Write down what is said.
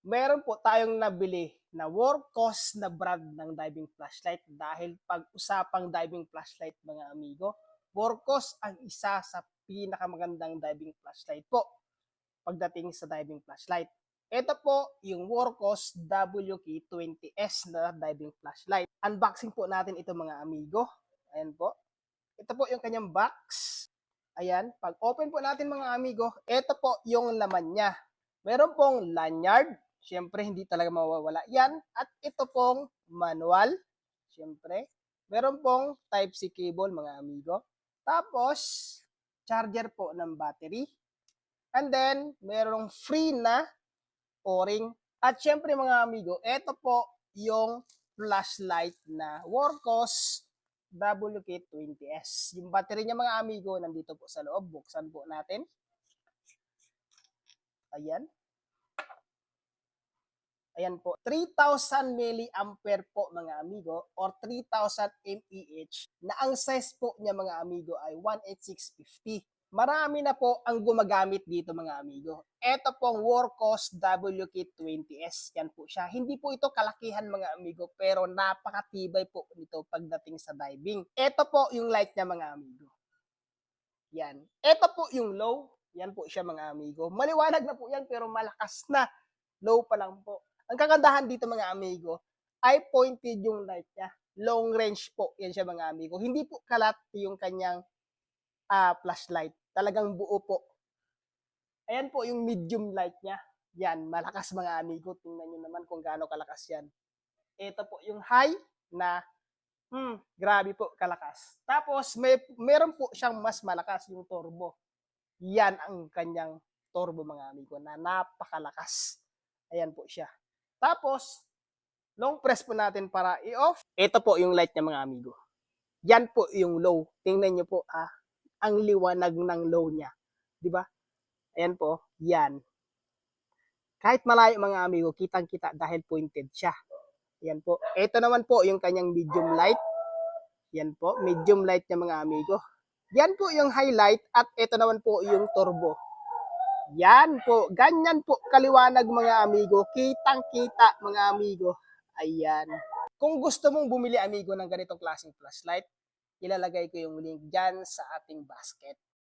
meron po tayong nabili na Workhorse na brand ng diving flashlight dahil pag-usapang diving flashlight mga amigo, Workhorse ang isa sa pinakamagandang diving flashlight po pagdating sa diving flashlight. Ito po yung Workhorse WK20S na diving flashlight. Unboxing po natin ito mga amigo. Ayan po. Ito po yung kanyang box. Ayan, pag open po natin mga amigo, ito po yung laman niya. Meron pong lanyard, syempre hindi talaga mawawala yan. At ito pong manual, syempre. Meron pong Type-C cable mga amigo. Tapos, charger po ng battery. And then, merong free na o-ring. At syempre mga amigo, ito po yung flashlight na Workhorse WK20S. Yung battery niya mga amigo, nandito po sa loob. Buksan po natin. Ayan. Ayan po. 3,000 milliampere po mga amigo or 3,000 mAh na ang size po niya mga amigo ay 18650. Marami na po ang gumagamit dito mga amigo. Ito pong Workhorse WK20S. Yan po siya. Hindi po ito kalakihan mga amigo pero napakatibay po nito pagdating sa diving. Ito po yung light niya mga amigo. Yan. Ito po yung low. Yan po siya mga amigo. Maliwanag na po yan pero malakas na. Low pa lang po. Ang kagandahan dito mga amigo ay pointed yung light niya. Long range po. Yan siya mga amigo. Hindi po kalat yung kanyang flashlight. Talagang buo po. Ayan po yung medium light niya. Yan, malakas mga amigo. Tingnan nyo naman kung gaano kalakas yan. Ito po yung high na grabe po kalakas. Tapos meron po siyang mas malakas yung turbo. Yan ang kanyang turbo mga amigo na napakalakas. Ayan po siya. Tapos, long press po natin para i-off. Ito po yung light niya mga amigo. Yan po yung low. Tingnan nyo po ang liwanag ng low niya. Di ba? Ayan po, yan. Kahit malayo mga amigo, kitang-kita dahil pointed siya. Ayan po. Ito naman po yung kanyang medium light. Yan po, medium light niya mga amigo. Yan po yung highlight at ito naman po yung turbo. Yan po, ganyan po kaliwanag mga amigo. Kitang-kita mga amigo. Ayan. Kung gusto mong bumili amigo ng ganitong klaseng flashlight, ilalagay ko yung link dyan sa ating basket.